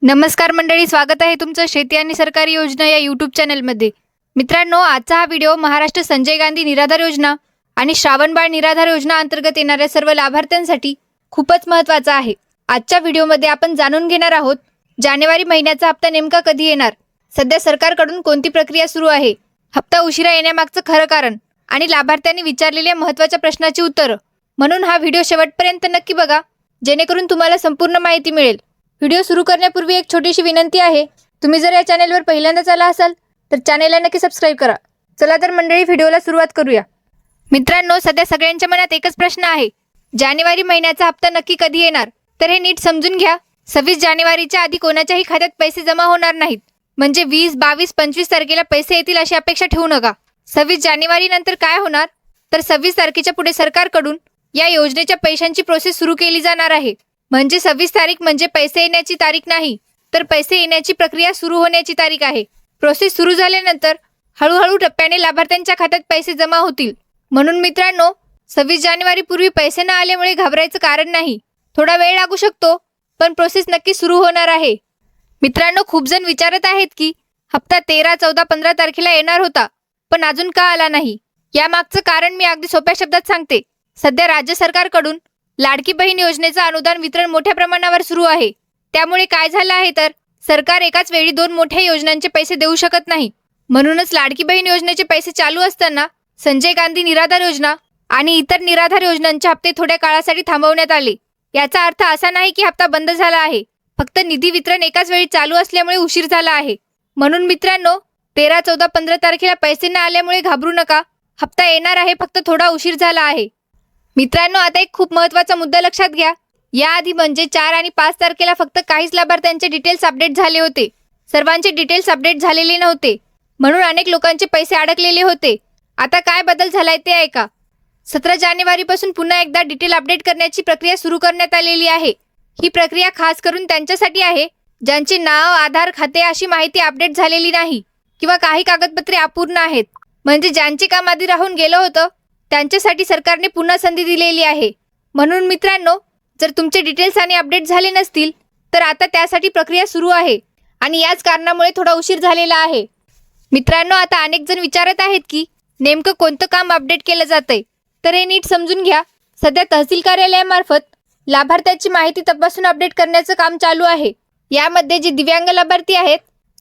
नमस्कार मंडळी, स्वागत आहे तुमचं शेती आणि सरकारी योजना या यूट्यूब चॅनलमध्ये. मित्रांनो, आजचा हा व्हिडिओ महाराष्ट्र संजय गांधी निराधार योजना आणि श्रावणबाळ निराधार योजना अंतर्गत येणाऱ्या सर्व लाभार्थ्यांसाठी खूपच महत्त्वाचा आहे. आजच्या व्हिडिओमध्ये आपण जाणून घेणार आहोत जानेवारी महिन्याचा हप्ता नेमका कधी येणार, सध्या सरकारकडून कोणती प्रक्रिया सुरू आहे, हप्ता उशिरा येण्यामागचं खरं कारण आणि लाभार्थ्यांनी विचारलेल्या महत्त्वाच्या प्रश्नाची उत्तरं. म्हणून हा व्हिडिओ शेवटपर्यंत नक्की बघा, जेणेकरून तुम्हाला संपूर्ण माहिती मिळेल. व्हिडिओ सुरू करण्यापूर्वी एक छोटीशी विनंती आहे, तुम्ही जर या चॅनेलवर पहिल्यांदाच आला असाल तर चॅनेलला नक्की सबस्क्राईब करा. चला तर मंडळी, व्हिडिओला सुरुवात करूया. मित्रांनो, सध्या सगळ्यांच्या मनात एकच प्रश्न आहे, जानेवारी महिन्याचा हप्ता नक्की कधी येणार. तर हे नीट समजून घ्या. 26 जानेवारीच्या आधी कोणाच्याही खात्यात पैसे जमा होणार नाहीत. म्हणजे 20, 22, 25 तारखेला पैसे येतील अशी अपेक्षा ठेवू नका. 26 जानेवारी नंतर काय होणार, तर 26 तारखेच्या पुढे सरकारकडून या योजनेच्या पैशांची प्रोसेस सुरू केली जाणार आहे. म्हणजे 26 तारीख म्हणजे पैसे येण्याची तारीख नाही, तर पैसे येण्याची प्रक्रिया सुरू होण्याची तारीख आहे. प्रोसेस सुरू झाल्यानंतर हळूहळू टप्प्याने लाभार्थ्यांच्या खात्यात पैसे जमा होतील. म्हणून मित्रांनो, 26 जानेवारी पूर्वी पैसे न आल्यामुळे घाबरायचं कारण नाही. थोडा वेळ लागू शकतो, पण प्रोसेस नक्की सुरू होणार आहे. मित्रांनो, खूप जण विचारत आहेत की हप्ता 13, 14, 15 तारखेला येणार होता, पण अजून का आला नाही. यामागचं कारण मी अगदी सोप्या शब्दात सांगते. सध्या राज्य सरकारकडून लाडकी बहीण योजनेचं अनुदान वितरण मोठ्या प्रमाणावर सुरू आहे. त्यामुळे काय झालं आहे, तर सरकार एकाच वेळी 2 मोठ्या योजनांचे पैसे देऊ शकत नाही. म्हणूनच लाडकी बहीण योजनेचे पैसे चालू असताना संजय गांधी निराधार योजना आणि इतर निराधार योजनांचे हप्ते थोड्या काळासाठी थांबवण्यात आले. याचा अर्थ असा नाही की हप्ता बंद झाला आहे, फक्त निधी वितरण एकाच वेळी चालू असल्यामुळे उशीर झाला आहे. म्हणून मित्रांनो, 13, 14, 15 तारखेला पैसे न आल्यामुळे घाबरू नका. हप्ता येणार आहे, फक्त थोडा उशीर झाला आहे. मित्रांनो, आता एक खूप महत्त्वाचा मुद्दा लक्षात घ्या. याआधी म्हणजे 4 आणि 5 तारखेला फक्त काहीच लाभार्थ्यांचे डिटेल्स अपडेट झाले होते. सर्वांचे डिटेल्स अपडेट झालेले नव्हते, म्हणून अनेक लोकांचे पैसे अडकलेले होते. आता काय बदल झालाय ते ऐका. 17 जानेवारीपासून पुन्हा एकदा डिटेल अपडेट करण्याची प्रक्रिया सुरू करण्यात आलेली आहे. ही प्रक्रिया खास करून त्यांच्यासाठी आहे ज्यांचे नाव, आधार, खाते अशी माहिती अपडेट झालेली नाही किंवा काही कागदपत्रे अपूर्ण आहेत. म्हणजे ज्यांचे काम आधी राहून गेलं होतं त्यांच्यासाठी सरकारने पुन्हा संधी दिलेली आहे. म्हणून मित्रांनो, जर तुमचे डिटेल्स आणि अपडेट झाले नसतील तर आता त्यासाठी प्रक्रिया सुरू आहे आणि याच कारणामुळे थोडा उशीर झालेला आहे. मित्रांनो, आता अनेक जण विचारत आहेत की नेमकं कोणतं काम अपडेट केलं जातंय. तर हे नीट समजून घ्या. सध्या तहसील कार्यालयामार्फत लाभार्थ्याची माहिती तपासून अपडेट करण्याचं काम चालू आहे. यामध्ये जे दिव्यांग लाभार्थी आहेत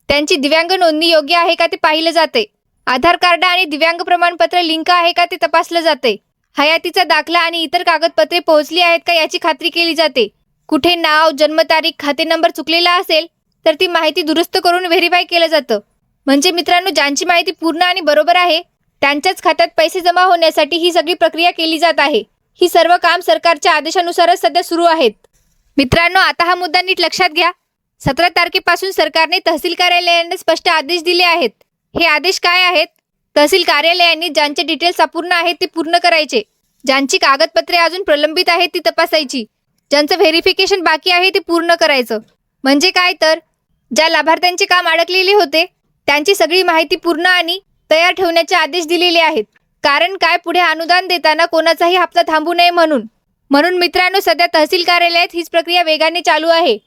त्यांची दिव्यांग नोंदणी योग्य आहे का ते पाहिलं जाते. आधार कार्ड आणि दिव्यांग प्रमाणपत्र लिंक आहे का ते तपासलं जाते. हयातीचा दाखला आणि इतर कागदपत्रे पोहोचली आहेत का याची खात्री केली जाते. कुठे नाव, जन्मतारीख, खाते नंबर चुकलेला असेल तर ती माहिती दुरुस्त करून व्हेरीफाय केलं जातं. म्हणजे मित्रांनो, ज्यांची माहिती पूर्ण आणि बरोबर आहे त्यांच्याच खात्यात पैसे जमा होण्यासाठी ही सगळी प्रक्रिया केली जात आहे. ही सर्व काम सरकारच्या आदेशानुसारच सध्या सुरू आहेत. मित्रांनो, आता हा मुद्दा नीट लक्षात घ्या. 17 तारखेपासून सरकारने तहसील कार्यालयांना स्पष्ट आदेश दिले आहेत. हे आदेश काय आहेत? तहसील कार्यालयांनी ज्यांचे डिटेल्स अपूर्ण आहेत ते पूर्ण करायचे, ज्यांची कागदपत्रे अजून प्रलंबित आहेत ती तपासायची, ज्यांचं व्हेरिफिकेशन बाकी आहे ते पूर्ण करायचं. म्हणजे काय, तर ज्या लाभार्थ्यांचे काम अडकलेले होते त्यांची सगळी माहिती पूर्ण आणि तयार ठेवण्याचे आदेश दिलेले आहेत. कारण काय, पुढे अनुदान देताना कोणाचाही हप्ता थांबू नये म्हणून मित्रांनो, सध्या तहसील कार्यालयात हीच प्रक्रिया वेगाने चालू आहे.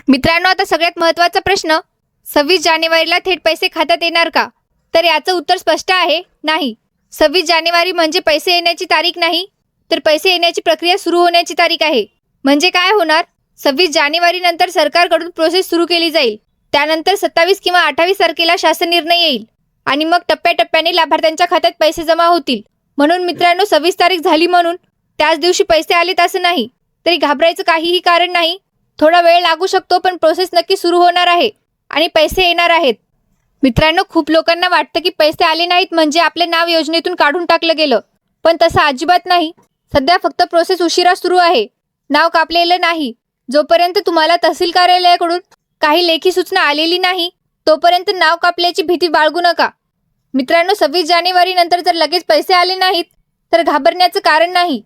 मित्रांनो, आता सगळ्यात महत्त्वाचा प्रश्न, 26 जानेवारीला थेट पैसे खात्यात येणार का? तर याचं उत्तर स्पष्ट आहे, नाही. 26 जानेवारी म्हणजे पैसे येण्याची तारीख नाही, तर पैसे येण्याची प्रक्रिया सुरू होण्याची तारीख आहे. म्हणजे काय होणार, 26 जानेवारी नंतर सरकारकडून प्रोसेस सुरू केली जाईल. त्यानंतर 27 किंवा 28 तारखेला शासन निर्णय येईल आणि मग टप्प्याटप्प्याने लाभार्थ्यांच्या खात्यात पैसे जमा होतील. म्हणून मित्रांनो, 26 तारीख झाली म्हणून त्याच दिवशी पैसे आलेत असं नाही. तरी घाबरायचं काहीही कारण नाही. थोडा वेळ लागू शकतो, पण प्रोसेस नक्की सुरू होणार आहे आणि पैसे येणार आहेत. मित्रांनो, खूप लोकांना वाटतं की पैसे आले नाहीत म्हणजे आपले नाव योजनेतून काढून टाकलं गेलं, पण तसं अजिबात नाही. सध्या फक्त प्रोसेस उशिरा सुरू आहे, नाव कापलेलं नाही. जोपर्यंत तुम्हाला तहसील कार्यालयाकडून काही लेखी सूचना आलेली नाही तोपर्यंत नाव कापल्याची भीती बाळगू नका. मित्रांनो, 26 जानेवारी नंतर जर लगेच पैसे आले नाहीत तर घाबरण्याचं कारण नाही.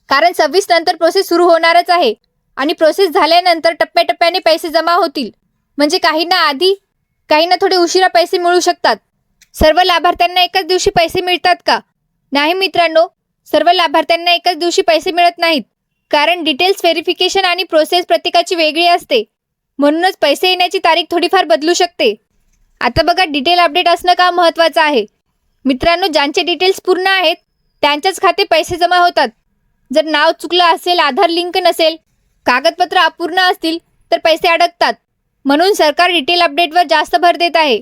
कारण 26 नंतर प्रोसेस सुरू होणारच आहे आणि प्रोसेस झाल्यानंतर टप्प्याटप्प्याने पैसे जमा होतील. म्हणजे काहींना आधी, काहींना थोडे उशिरा पैसे मिळू शकतात. सर्व लाभार्थ्यांना एकाच दिवशी पैसे मिळतात का? नाही मित्रांनो, सर्व लाभार्थ्यांना एकाच दिवशी पैसे मिळत नाहीत. कारण डिटेल्स व्हेरिफिकेशन आणि प्रोसेस प्रत्येकाची वेगळी असते. म्हणूनच पैसे येण्याची तारीख थोडीफार बदलू शकते. आता बघा, डिटेल अपडेट असणं का महत्त्वाचं आहे. मित्रांनो, ज्यांचे डिटेल्स पूर्ण आहेत त्यांच्याच खाते पैसे जमा होतात. जर नाव चुकलं असेल, आधार लिंक नसेल, कागदपत्र अपूर्ण असतील तर पैसे अडकतात. म्हणून सरकार डिटेल अपडेटवर जास्त भर देत आहे.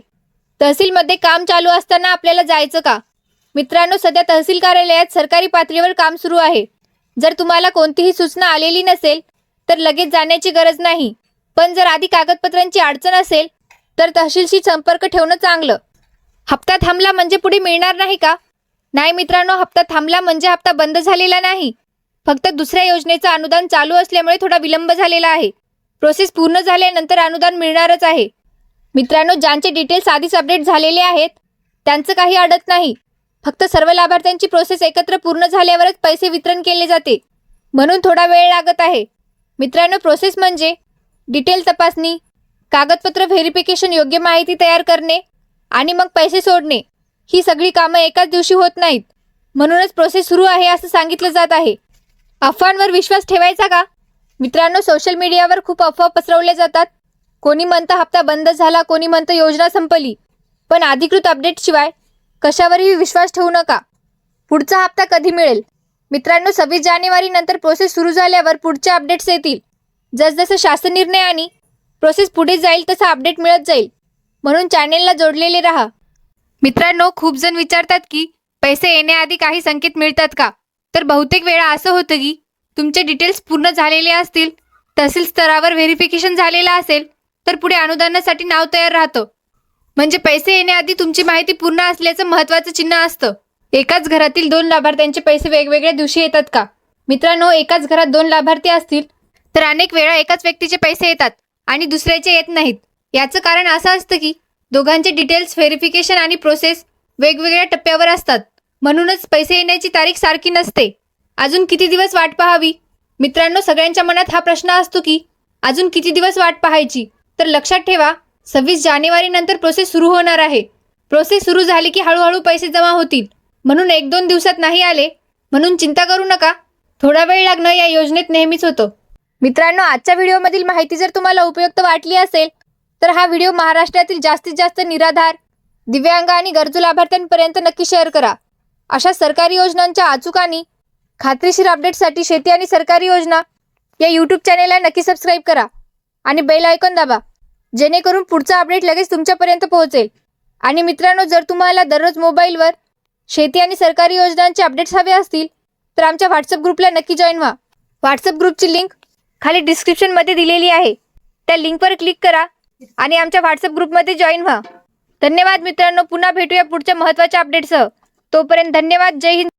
तहसीलमध्ये काम चालू असताना आपल्याला जायचं का? मित्रांनो, सध्या तहसील कार्यालयात सरकारी पातळीवर काम सुरू आहे. जर तुम्हाला कोणतीही सूचना आलेली नसेल तर लगेच जाण्याची गरज नाही. पण जर आधी कागदपत्रांची अडचण असेल तर तहसीलशी संपर्क ठेवणं चांगलं. हप्ता थांबला म्हणजे पुढे मिळणार नाही का? नाही मित्रांनो, हप्ता थांबला म्हणजे हप्ता बंद झालेला नाही. फक्त दुसऱ्या योजनेचं अनुदान चालू असल्यामुळे थोडा विलंब झालेला आहे. प्रोसेस पूर्ण झाल्यानंतर अनुदान मिळणारच आहे. मित्रांनो, ज्यांचे डिटेल्स आधीच अपडेट झालेले आहेत त्यांचं काही अडत नाही. फक्त सर्व लाभार्थ्यांची प्रोसेस एकत्र पूर्ण झाल्यावरच पैसे वितरण केले जाते. म्हणून थोडा वेळ लागत आहे. मित्रांनो, प्रोसेस म्हणजे डिटेल तपासणी, कागदपत्र व्हेरिफिकेशन, योग्य माहिती तयार करणे आणि मग पैसे सोडणे. ही सगळी कामं एकाच दिवशी होत नाहीत. म्हणूनच प्रोसेस सुरू आहे असं सांगितलं जात आहे. अफवांवर विश्वास ठेवायचा का? मित्रांनो, सोशल मीडियावर खूप अफवा पसरवल्या जातात. कोणी म्हणतं हप्ता बंद झाला, कोणी म्हणतं योजना संपली. पण अधिकृत अपडेटशिवाय कशावरही विश्वास ठेवू नका. पुढचा हप्ता कधी मिळेल? मित्रांनो, 26 जानेवारी नंतर प्रोसेस सुरू झाल्यावर पुढचे अपडेट्स येतील. जसजसं शासन निर्णय आणि प्रोसेस पुढे जाईल तसं अपडेट मिळत जाईल. म्हणून चॅनेलला जोडलेले राहा. मित्रांनो, खूप जण विचारतात की पैसे येण्याआधी काही संकेत मिळतात का? तर बहुतेक वेळा असं होतं की तुमचे डिटेल्स पूर्ण झालेले असतील, तहसील स्तरावर व्हेरिफिकेशन झालेलं असेल तर पुढे अनुदानासाठी नाव तयार राहतं. म्हणजे पैसे येण्याआधी तुमची माहिती पूर्ण असल्याचं महत्त्वाचं चिन्ह असतं. एकाच घरातील 2 लाभार्थ्यांचे पैसे वेगवेगळ्या दिवशी येतात का? मित्रांनो, एकाच घरात 2 लाभार्थी असतील तर अनेक वेळा एकाच व्यक्तीचे पैसे येतात आणि दुसऱ्याचे येत नाहीत. याचं कारण असं असतं की दोघांचे डिटेल्स व्हेरिफिकेशन आणि प्रोसेस वेगवेगळ्या टप्प्यावर असतात. म्हणूनच पैसे येण्याची तारीख सारखी नसते. अजून किती दिवस वाट पाहावी? मित्रांनो, सगळ्यांच्या मनात हा प्रश्न असतो की अजून किती दिवस वाट पाहायची? तर लक्षात ठेवा, 26 जानेवारी नंतर प्रोसेस सुरू होणार आहे. प्रोसेस सुरू झाली की हळूहळू पैसे जमा होतील. म्हणून 1-2 दिवसात नाही आले म्हणून चिंता करू नका. थोडा वेळ लागणं या योजनेत नेहमीच होतं. मित्रांनो, आजच्या व्हिडिओमधील माहिती जर तुम्हाला उपयुक्त वाटली असेल तर हा व्हिडिओ महाराष्ट्रातील जास्तीत जास्त निराधार, दिव्यांग आणि गरजू लाभार्थ्यांपर्यंत नक्की शेअर करा. अशा सरकारी योजनांच्या अचूक आणि खात्रीशीर अपडेटसाठी शेती आणि सरकारी योजना या यूट्यूब चॅनेलला नक्की सबस्क्राईब करा आणि बेल आयकॉन दाबा, जेणेकरून पुढचा अपडेट लगेच तुमच्यापर्यंत पोहोचेल. आणि मित्रांनो, जर तुम्हाला दररोज मोबाईलवर शेती आणि सरकारी योजनांचे अपडेट्स हवे असतील तर आमच्या व्हॉट्सअप ग्रुपला नक्की जॉईन व्हा. व्हॉट्सअप ग्रुपची लिंक खाली डिस्क्रिप्शनमध्ये दिलेली आहे. त्या लिंकवर क्लिक करा आणि आमच्या व्हॉट्सअप ग्रुपमध्ये जॉईन व्हा. धन्यवाद मित्रांनो. पुन्हा भेटूया पुढच्या महत्त्वाच्या अपडेटसह. तोपर्यंत धन्यवाद. जय हिंद.